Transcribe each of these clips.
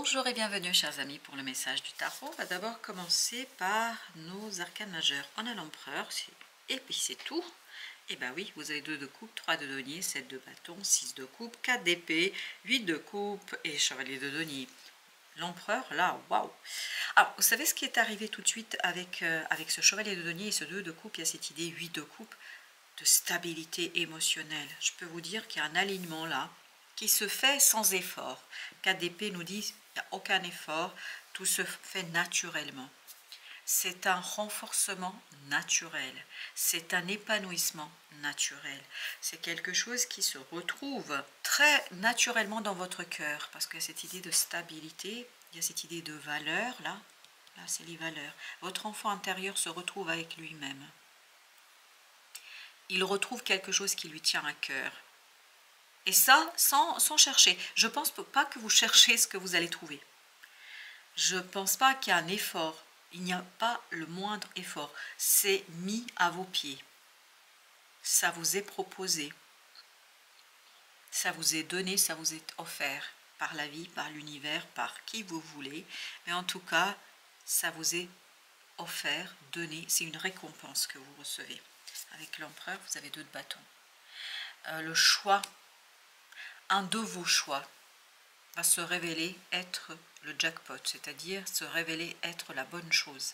Bonjour et bienvenue chers amis pour le message du tarot. On va d'abord commencer par nos arcanes majeurs. On a l'empereur et puis c'est tout. Et bien oui, vous avez 2 de coupe, 3 de denier, 7 de bâton, 6 de coupe, 4 d'épée, 8 de coupe et chevalier de denier. L'empereur là, waouh. Alors vous savez ce qui est arrivé tout de suite avec ce chevalier de denier et ce 2 de coupe, il y a cette idée 8 de coupe de stabilité émotionnelle. Je peux vous dire qu'il y a un alignement là qui se fait sans effort. 4 d'épée nous dit qu'il n'y a aucun effort, tout se fait naturellement. C'est un renforcement naturel, c'est un épanouissement naturel. C'est quelque chose qui se retrouve très naturellement dans votre cœur, parce que cette idée de stabilité, il y a cette idée de valeur, là c'est les valeurs. Votre enfant intérieur se retrouve avec lui-même. Il retrouve quelque chose qui lui tient à cœur. Et ça, sans chercher. Je ne pense pas que vous cherchez ce que vous allez trouver. Je ne pense pas qu'il y a un effort. Il n'y a pas le moindre effort. C'est mis à vos pieds. Ça vous est proposé. Ça vous est donné, ça vous est offert par la vie, par l'univers, par qui vous voulez. Mais en tout cas, ça vous est offert, donné. C'est une récompense que vous recevez. Avec l'empereur, vous avez 2 de bâton. Le choix, un de vos choix va se révéler être le jackpot, c'est-à-dire se révéler être la bonne chose,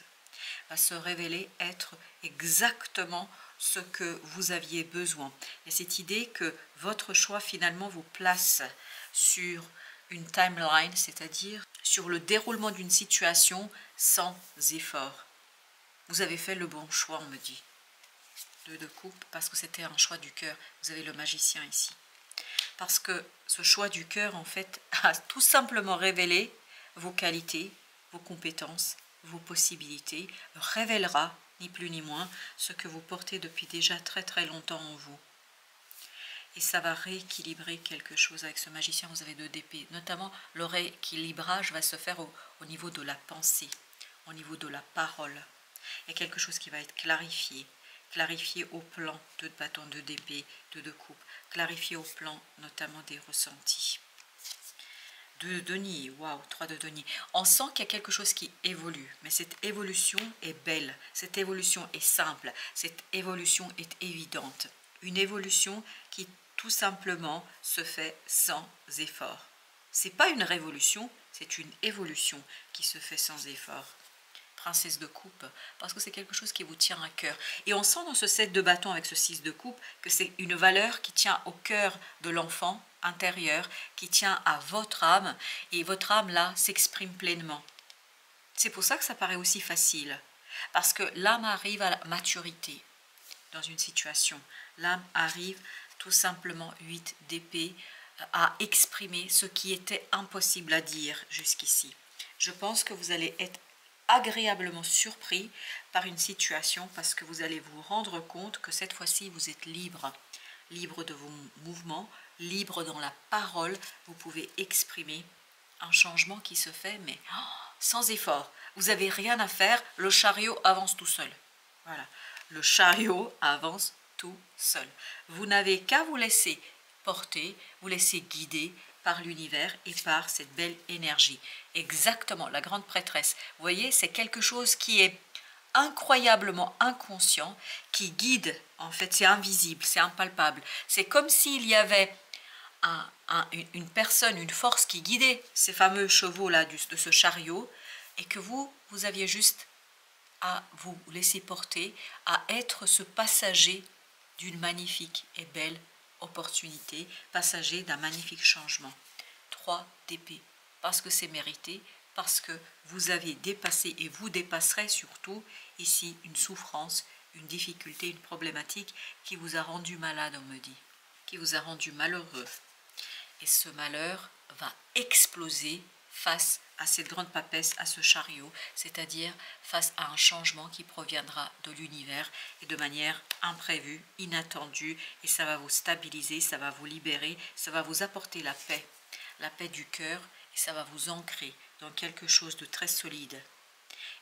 va se révéler être exactement ce que vous aviez besoin. Et cette idée que votre choix finalement vous place sur une timeline, c'est-à-dire sur le déroulement d'une situation sans effort. Vous avez fait le bon choix, on me dit. 2 de coupe, parce que c'était un choix du cœur. Vous avez le magicien ici. Parce que ce choix du cœur, en fait, a tout simplement révélé vos qualités, vos compétences, vos possibilités, révélera, ni plus ni moins, ce que vous portez depuis déjà très très longtemps en vous. Et ça va rééquilibrer quelque chose avec ce magicien. Vous avez 2 d'épée. Notamment, le rééquilibrage va se faire au niveau de la pensée, au niveau de la parole. Il y a quelque chose qui va être clarifié. Clarifié au plan 2 de bâton, 2 d'épée, 2 de coupe, clarifié au plan notamment des ressentis. 2 de denier, waouh, 3 de denier. On sent qu'il y a quelque chose qui évolue, mais cette évolution est belle, cette évolution est simple, cette évolution est évidente. Une évolution qui tout simplement se fait sans effort. Ce n'est pas une révolution, c'est une évolution qui se fait sans effort. Princesse de coupe, parce que c'est quelque chose qui vous tient à cœur. Et on sent dans ce 7 de bâton avec ce 6 de coupe que c'est une valeur qui tient au cœur de l'enfant intérieur, qui tient à votre âme, et votre âme là s'exprime pleinement. C'est pour ça que ça paraît aussi facile, parce que l'âme arrive à la maturité dans une situation. L'âme arrive tout simplement, 8 d'épée, à exprimer ce qui était impossible à dire jusqu'ici. Je pense que vous allez être agréablement surpris par une situation parce que vous allez vous rendre compte que cette fois-ci vous êtes libre, libre de vos mouvements, libre dans la parole, vous pouvez exprimer un changement qui se fait mais sans effort, vous n'avez rien à faire, le chariot avance tout seul, voilà, le chariot avance tout seul, vous n'avez qu'à vous laisser porter, vous laisser guider par l'univers et par cette belle énergie. Exactement, la grande prêtresse. Vous voyez, c'est quelque chose qui est incroyablement inconscient, qui guide, en fait, c'est invisible, c'est impalpable. C'est comme s'il y avait une personne, une force qui guidait ces fameux chevaux-là de ce chariot, et que vous aviez juste à vous laisser porter, à être ce passager d'une magnifique et belle opportunité, passager d'un magnifique changement. 3 d'épée, parce que c'est mérité, parce que vous avez dépassé et vous dépasserez surtout ici une souffrance, une difficulté, une problématique qui vous a rendu malade, on me dit, qui vous a rendu malheureux. Et ce malheur va exploser face à cette grande papesse, à ce chariot, c'est-à-dire face à un changement qui proviendra de l'univers et de manière imprévue, inattendue, et ça va vous stabiliser, ça va vous libérer, ça va vous apporter la paix du cœur, et ça va vous ancrer dans quelque chose de très solide.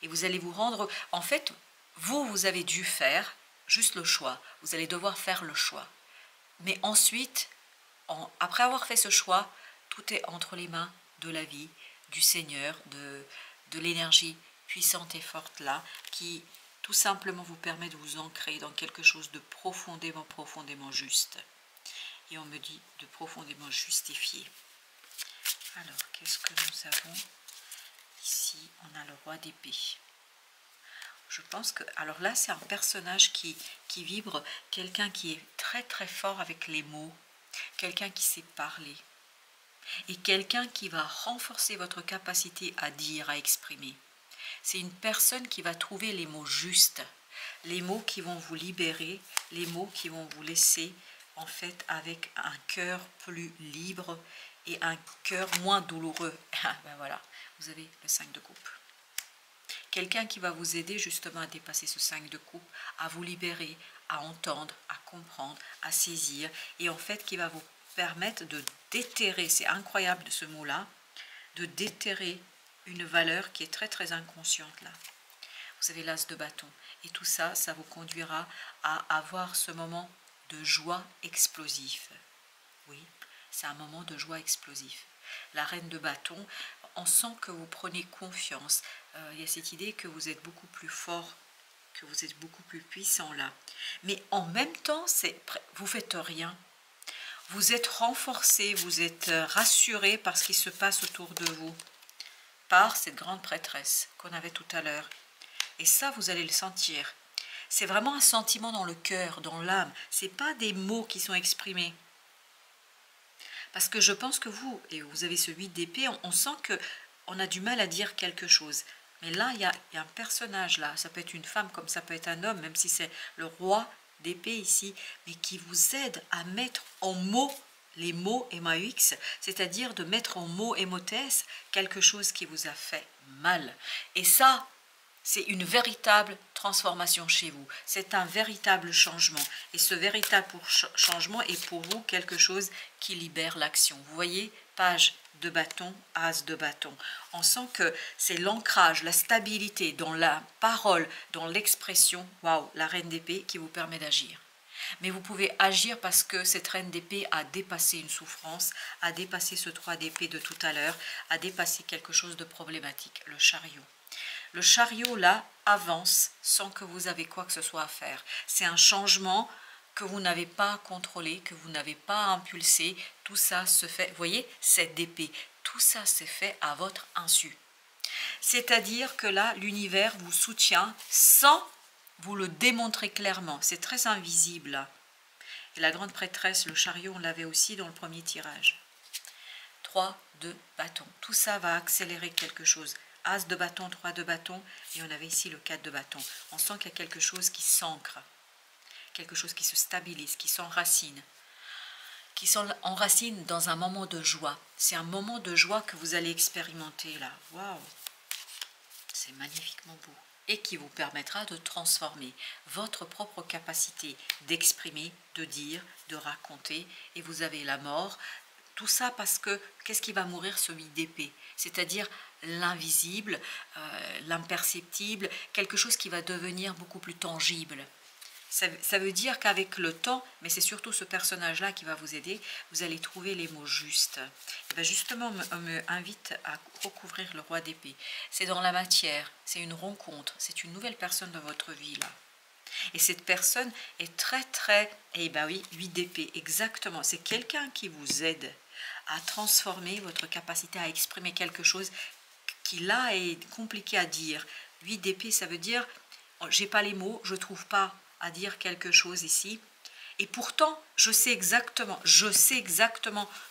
Et vous allez vous rendre, en fait, vous avez dû faire juste le choix, vous allez devoir faire le choix. Mais ensuite, après avoir fait ce choix, tout est entre les mains de la vie, du Seigneur, de l'énergie puissante et forte là, qui tout simplement vous permet de vous ancrer dans quelque chose de profondément, profondément juste. Et on me dit de profondément justifié. Alors, qu'est-ce que nous avons ici? On a le roi d'épée. Je pense que, alors là, c'est un personnage qui vibre, quelqu'un qui est très très fort avec les mots, quelqu'un qui sait parler, et quelqu'un qui va renforcer votre capacité à dire, à exprimer. C'est une personne qui va trouver les mots justes, les mots qui vont vous libérer, les mots qui vont vous laisser en fait avec un cœur plus libre et un cœur moins douloureux. Ben voilà, vous avez le 5 de coupe. Quelqu'un qui va vous aider justement à dépasser ce 5 de coupe, à vous libérer, à entendre, à comprendre, à saisir, et en fait qui va vous permettre de déterrer, c'est incroyable de ce mot-là, de déterrer une valeur qui est très très inconsciente là. Vous avez l'as de bâton, et tout ça, ça vous conduira à avoir ce moment de joie explosif. Oui, c'est un moment de joie explosif. La reine de bâton, on sent que vous prenez confiance. Il y a cette idée que vous êtes beaucoup plus fort, que vous êtes beaucoup plus puissant là. Mais en même temps, vous ne faites rien. Vous êtes renforcé, vous êtes rassuré par ce qui se passe autour de vous, par cette grande prêtresse qu'on avait tout à l'heure. Et ça, vous allez le sentir. C'est vraiment un sentiment dans le cœur, dans l'âme. Ce n'est pas des mots qui sont exprimés. Parce que je pense que vous, et vous avez ce 8 d'épée, on sent qu'on a du mal à dire quelque chose. Mais là, il y a un personnage là, ça peut être une femme comme ça peut être un homme, même si c'est le roi d'épée ici, mais qui vous aide à mettre en mots les mots MAX, c'est-à-dire de mettre en mots émotes quelque chose qui vous a fait mal. Et ça, c'est une véritable transformation chez vous. C'est un véritable changement. Et ce véritable changement est pour vous quelque chose qui libère l'action. Vous voyez, page de bâton, as de bâton. On sent que c'est l'ancrage, la stabilité dans la parole, dans l'expression, waouh, la reine d'épée qui vous permet d'agir. Mais vous pouvez agir parce que cette reine d'épée a dépassé une souffrance, a dépassé ce 3 d'épée de tout à l'heure, a dépassé quelque chose de problématique, le chariot. Le chariot, là, avance sans que vous avez quoi que ce soit à faire. C'est un changement que vous n'avez pas contrôlé, que vous n'avez pas impulsé. Tout ça se fait, vous voyez, cette d'épée, tout ça se fait à votre insu. C'est-à-dire que là, l'univers vous soutient sans vous le démontrer clairement. C'est très invisible. Et la grande prêtresse, le chariot, on l'avait aussi dans le premier tirage. 3 de bâton. Tout ça va accélérer quelque chose. As de bâton, 3 de bâton, et on avait ici le 4 de bâton. On sent qu'il y a quelque chose qui s'ancre, quelque chose qui se stabilise, qui s'enracine dans un moment de joie. C'est un moment de joie que vous allez expérimenter là. Waouh, c'est magnifiquement beau. Et qui vous permettra de transformer votre propre capacité d'exprimer, de dire, de raconter. Et vous avez la mort. Tout ça parce que, qu'est-ce qui va mourir? Ce 8 d'épée, c'est-à-dire l'invisible, l'imperceptible, quelque chose qui va devenir beaucoup plus tangible. Ça veut dire qu'avec le temps, mais c'est surtout ce personnage-là qui va vous aider, vous allez trouver les mots justes. Et bien justement, on me invite à recouvrir le roi d'épée. C'est dans la matière, c'est une rencontre, c'est une nouvelle personne dans votre vie là. Et cette personne est très très, eh bien oui, 8 d'épée, exactement. C'est quelqu'un qui vous aide à transformer votre capacité à exprimer quelque chose qui là est compliqué à dire. 8 d'épée, ça veut dire, j'ai pas les mots, je trouve pas à dire quelque chose ici. Et pourtant, je sais exactement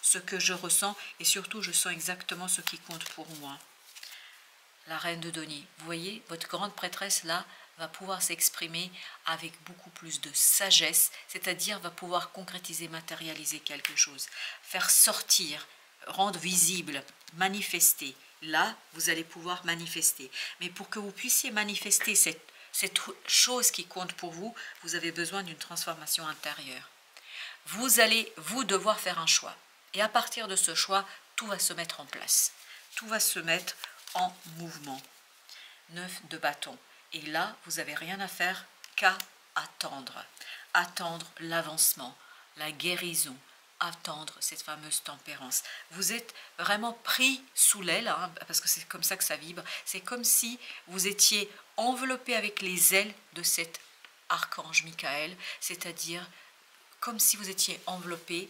ce que je ressens et surtout, je sens exactement ce qui compte pour moi. La reine de denier, vous voyez, votre grande prêtresse là va pouvoir s'exprimer avec beaucoup plus de sagesse, c'est-à-dire va pouvoir concrétiser, matérialiser quelque chose, faire sortir, rendre visible, manifester. Là, vous allez pouvoir manifester. Mais pour que vous puissiez manifester cette chose qui compte pour vous, vous avez besoin d'une transformation intérieure. Vous allez, devoir faire un choix. Et à partir de ce choix, tout va se mettre en place. Tout va se mettre en mouvement. 9 de bâton. Et là, vous n'avez rien à faire qu'à attendre. Attendre l'avancement, la guérison, attendre cette fameuse tempérance. Vous êtes vraiment pris sous l'aile, hein, parce que c'est comme ça que ça vibre. C'est comme si vous étiez enveloppé avec les ailes de cet archange Michael, c'est-à-dire comme si vous étiez enveloppé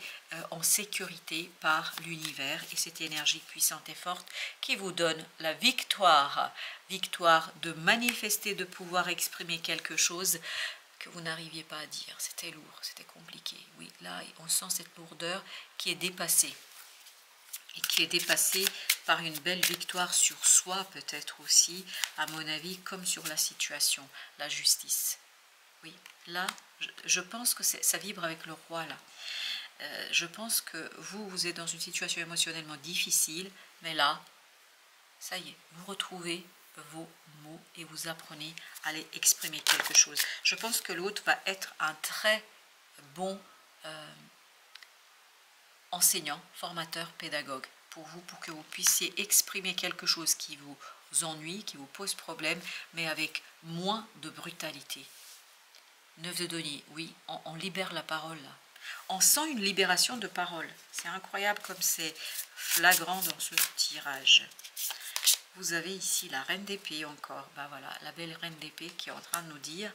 en sécurité par l'univers et cette énergie puissante et forte qui vous donne la victoire. Victoire de manifester, de pouvoir exprimer quelque chose que vous n'arriviez pas à dire. C'était lourd, c'était compliqué. Oui, là, on sent cette lourdeur qui est dépassée. Et qui est dépassée par une belle victoire sur soi, peut-être aussi, à mon avis, comme sur la situation, la justice. Oui, là, je pense que ça vibre avec le roi, là. Je pense que vous êtes dans une situation émotionnellement difficile, mais là, ça y est, vous retrouvez vos mots et vous apprenez à aller exprimer quelque chose. Je pense que l'autre va être un très bon enseignant, formateur, pédagogue pour vous, pour que vous puissiez exprimer quelque chose qui vous ennuie, qui vous pose problème, mais avec moins de brutalité. 9 de denier, oui, on libère la parole là. On sent une libération de parole. C'est incroyable comme c'est flagrant dans ce tirage. Vous avez ici la reine d'épée encore. Ben voilà, la belle reine d'épée qui est en train de nous dire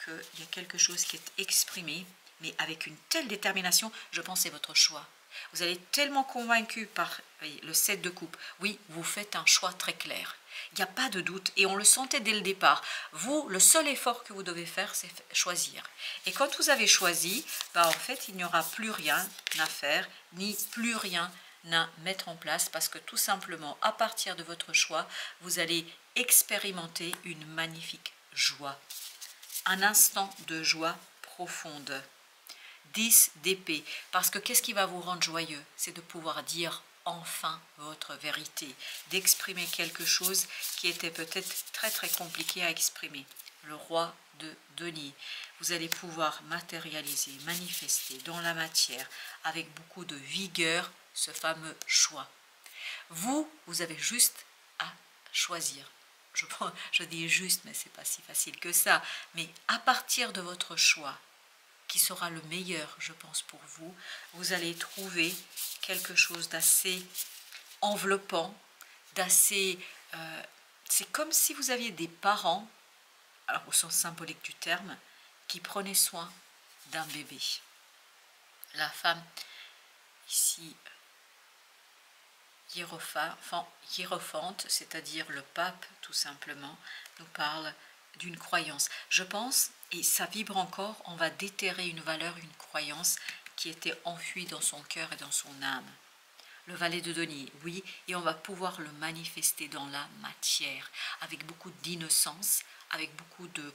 qu'il y a quelque chose qui est exprimé, mais avec une telle détermination, je pense que c'est votre choix. Vous allez être tellement convaincu par le 7 de coupe. Oui, vous faites un choix très clair. Il n'y a pas de doute et on le sentait dès le départ. Vous, le seul effort que vous devez faire, c'est choisir. Et quand vous avez choisi, en fait, il n'y aura plus rien à faire, ni plus rien à mettre en place parce que tout simplement, à partir de votre choix, vous allez expérimenter une magnifique joie. Un instant de joie profonde. 10 d'épée, parce que qu'est-ce qui va vous rendre joyeux? C'est de pouvoir dire enfin votre vérité, d'exprimer quelque chose qui était peut-être très très compliqué à exprimer. Le roi de denier. Vous allez pouvoir matérialiser, manifester dans la matière avec beaucoup de vigueur ce fameux choix. Vous avez juste à choisir. Je dis juste, mais c'est pas si facile que ça. Mais à partir de votre choix, qui sera le meilleur, je pense, pour vous, vous allez trouver quelque chose d'assez enveloppant, d'assez... c'est comme si vous aviez des parents, alors au sens symbolique du terme, qui prenaient soin d'un bébé. La femme, ici, hiérophante, c'est-à-dire le pape, tout simplement, nous parle d'une croyance. Je pense, et ça vibre encore, on va déterrer une valeur, une croyance qui était enfouie dans son cœur et dans son âme. Le valet de denier, oui, et on va pouvoir le manifester dans la matière, avec beaucoup d'innocence, avec beaucoup de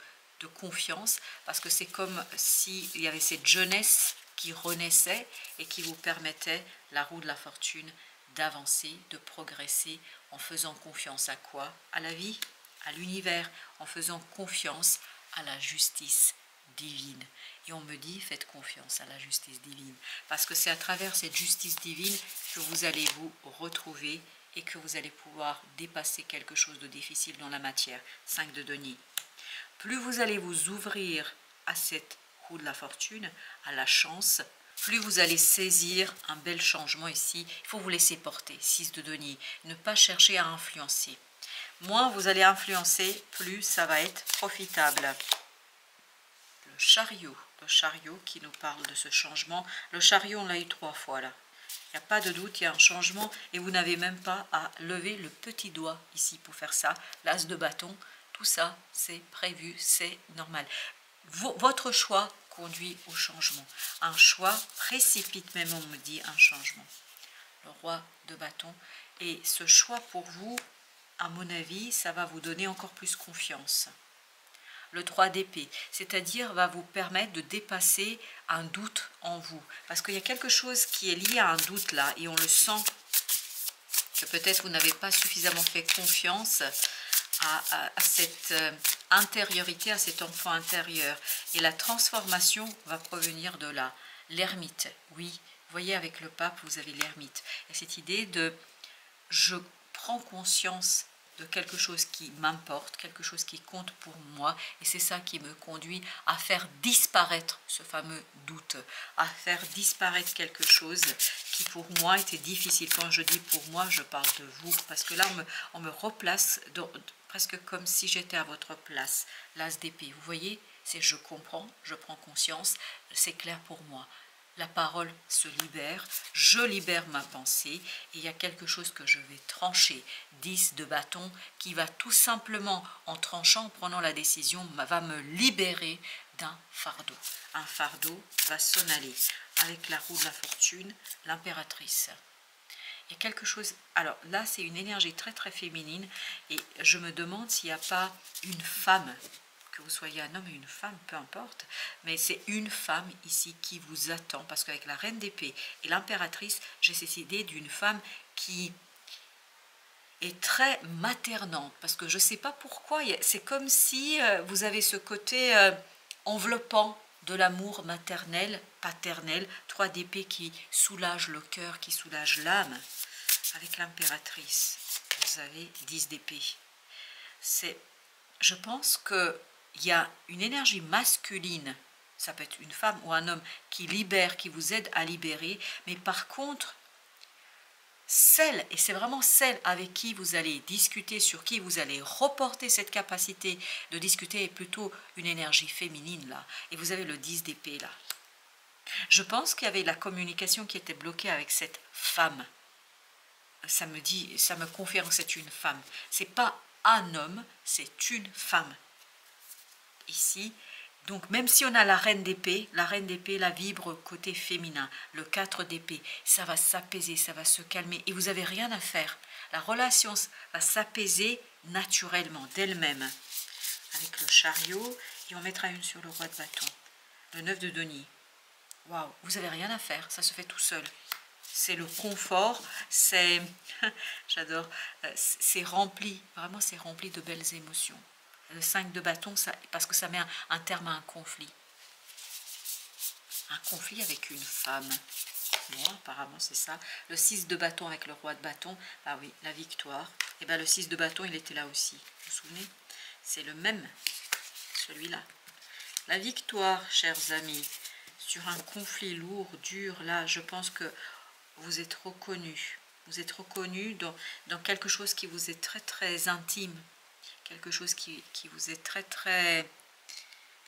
confiance, parce que c'est comme s'il y avait cette jeunesse qui renaissait et qui vous permettait, la roue de la fortune, d'avancer, de progresser en faisant confiance à quoi? À la vie, à l'univers, en faisant confiance à la justice divine. Et on me dit, faites confiance à la justice divine, parce que c'est à travers cette justice divine que vous allez vous retrouver et que vous allez pouvoir dépasser quelque chose de difficile dans la matière. 5 de denier. Plus vous allez vous ouvrir à cette roue de la fortune, à la chance, plus vous allez saisir un bel changement ici. Il faut vous laisser porter. 6 de denier. Ne pas chercher à influencer. Moins vous allez influencer, plus ça va être profitable. Le chariot qui nous parle de ce changement. Le chariot, on l'a eu 3 fois là. Il n'y a pas de doute, il y a un changement et vous n'avez même pas à lever le petit doigt ici pour faire ça. L'as de bâton, tout ça, c'est prévu, c'est normal. Votre choix conduit au changement. Un choix précipite même, on me dit, un changement. Le roi de bâton. Et ce choix pour vous, à mon avis, ça va vous donner encore plus confiance. Le 3 d'épée, c'est-à-dire va vous permettre de dépasser un doute en vous. Parce qu'il y a quelque chose qui est lié à un doute là, et on le sent que peut-être vous n'avez pas suffisamment fait confiance à cette intériorité, à cet enfant intérieur. Et la transformation va provenir de là. L'ermite, oui, vous voyez avec le pape, vous avez l'ermite. Et cette idée de « je prends conscience de quelque chose qui m'importe, quelque chose qui compte pour moi, et c'est ça qui me conduit à faire disparaître ce fameux doute, à faire disparaître quelque chose qui pour moi était difficile. Quand je dis pour moi, je parle de vous, parce que là on me replace presque comme si j'étais à votre place, l'as d'épée. Vous voyez, c'est je comprends, je prends conscience, c'est clair pour moi. La parole se libère, je libère ma pensée et il y a quelque chose que je vais trancher, 10 de bâton, qui va tout simplement, en tranchant, en prenant la décision, va me libérer d'un fardeau. Un fardeau va s'en aller avec la roue de la fortune, l'impératrice. Il y a quelque chose, alors là c'est une énergie très très féminine et je me demande s'il n'y a pas une femme, que vous soyez un homme ou une femme, peu importe, mais c'est une femme ici qui vous attend, parce qu'avec la reine d'épée et l'impératrice, j'ai cette idée d'une femme qui est très maternante, parce que je ne sais pas pourquoi, c'est comme si vous avez ce côté enveloppant de l'amour maternel, paternel, 3 d'épée qui soulage le cœur, qui soulage l'âme. Avec l'impératrice, vous avez 10 d'épée. Je pense que il y a une énergie masculine, ça peut être une femme ou un homme, qui libère, qui vous aide à libérer, mais par contre, celle, et c'est vraiment celle avec qui vous allez discuter, sur qui vous allez reporter cette capacité de discuter, est plutôt une énergie féminine là, et vous avez le 10 d'épée là. Je pense qu'il y avait la communication qui était bloquée avec cette femme. Ça me confirme que c'est une femme. C'est pas un homme, c'est une femme. Ici, donc même si on a la reine d'épée la vibre côté féminin, le 4 d'épée, ça va s'apaiser, ça va se calmer et vous n'avez rien à faire. La relation va s'apaiser naturellement, d'elle-même. Avec le chariot, et on mettra une sur le roi de bâton. Le 9 de denier. Waouh, vous n'avez rien à faire, ça se fait tout seul. C'est le confort, c'est, j'adore, c'est rempli, vraiment c'est rempli de belles émotions. Le 5 de bâton, parce que ça met un terme à un conflit. Un conflit avec une femme. Bon, apparemment c'est ça. Le 6 de bâton avec le roi de bâton, ah oui, la victoire. Et bien le 6 de bâton, il était là aussi, vous vous souvenez? C'est le même, celui-là. La victoire, chers amis, sur un conflit lourd, dur, là, je pense que vous êtes reconnus. Vous êtes reconnus dans quelque chose qui vous est très très intime. Quelque chose qui vous est très très,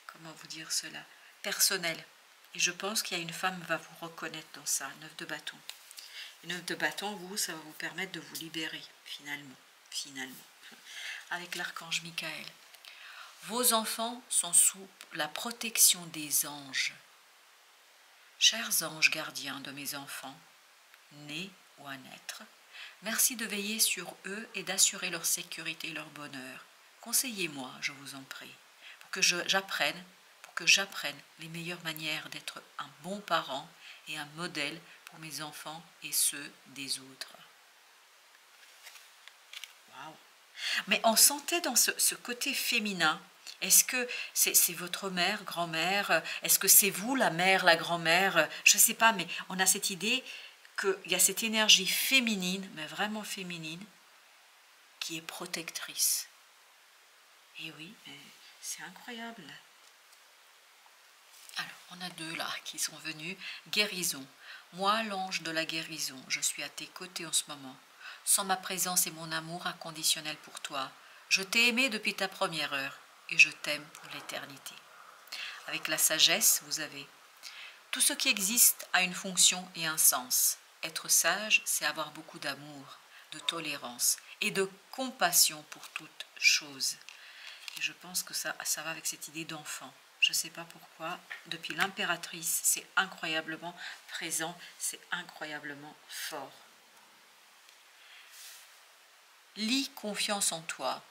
comment vous dire cela, personnel. Et je pense qu'il y a une femme qui va vous reconnaître dans ça, 9 de bâton. Et 9 de bâton, vous, ça va vous permettre de vous libérer, finalement, avec l'archange Michael. Vos enfants sont sous la protection des anges. Chers anges gardiens de mes enfants, nés ou à naître, merci de veiller sur eux et d'assurer leur sécurité et leur bonheur. Conseillez-moi, je vous en prie, pour que j'apprenne les meilleures manières d'être un bon parent et un modèle pour mes enfants et ceux des autres. Waouh! Mais on sentait dans ce côté féminin. Est-ce que c'est votre mère, grand-mère? Est-ce que c'est vous, la mère, la grand-mère? Je ne sais pas, mais on a cette idée qu'il y a cette énergie féminine, mais vraiment féminine, qui est protectrice. Et oui, mais c'est incroyable. Alors, on a 2 là qui sont venus. Guérison. Moi, l'ange de la guérison, je suis à tes côtés en ce moment. Sans ma présence et mon amour inconditionnel pour toi, je t'ai aimé depuis ta première heure et je t'aime pour l'éternité. Avec la sagesse, vous avez tout ce qui existe a une fonction et un sens. Être sage, c'est avoir beaucoup d'amour, de tolérance et de compassion pour toute chose. Et je pense que ça va avec cette idée d'enfant. Je ne sais pas pourquoi, depuis l'impératrice, c'est incroyablement présent, c'est incroyablement fort. Lis confiance en toi.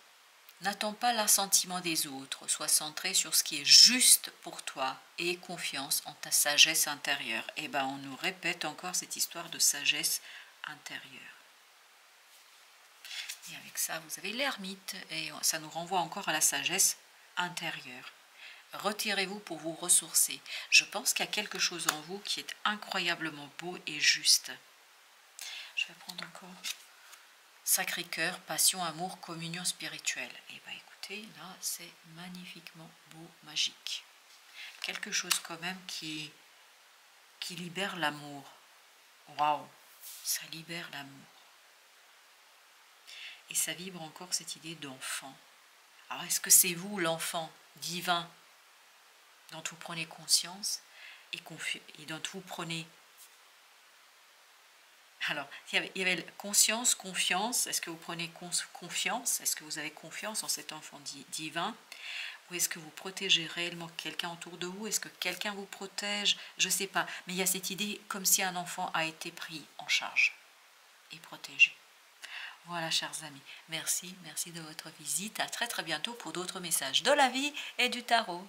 N'attends pas l'assentiment des autres, sois centré sur ce qui est juste pour toi et aie confiance en ta sagesse intérieure. Et bien, on nous répète encore cette histoire de sagesse intérieure. Et avec ça, vous avez l'ermite et ça nous renvoie encore à la sagesse intérieure. Retirez-vous pour vous ressourcer. Je pense qu'il y a quelque chose en vous qui est incroyablement beau et juste. Je vais prendre encore Sacré-Cœur, passion, amour, communion spirituelle. Et bien écoutez, là c'est magnifiquement beau, magique. Quelque chose quand même qui libère l'amour. Waouh, ça libère l'amour. Et ça vibre encore cette idée d'enfant. Alors est-ce que c'est vous l'enfant divin dont vous prenez conscience et dont vous prenez... Alors, il y avait conscience, confiance. Est-ce que vous prenez confiance? Est-ce que vous avez confiance en cet enfant divin? Ou est-ce que vous protégez réellement quelqu'un autour de vous? Est-ce que quelqu'un vous protège? Je ne sais pas. Mais il y a cette idée comme si un enfant a été pris en charge et protégé. Voilà, chers amis. Merci de votre visite. À très très bientôt pour d'autres messages de la vie et du tarot.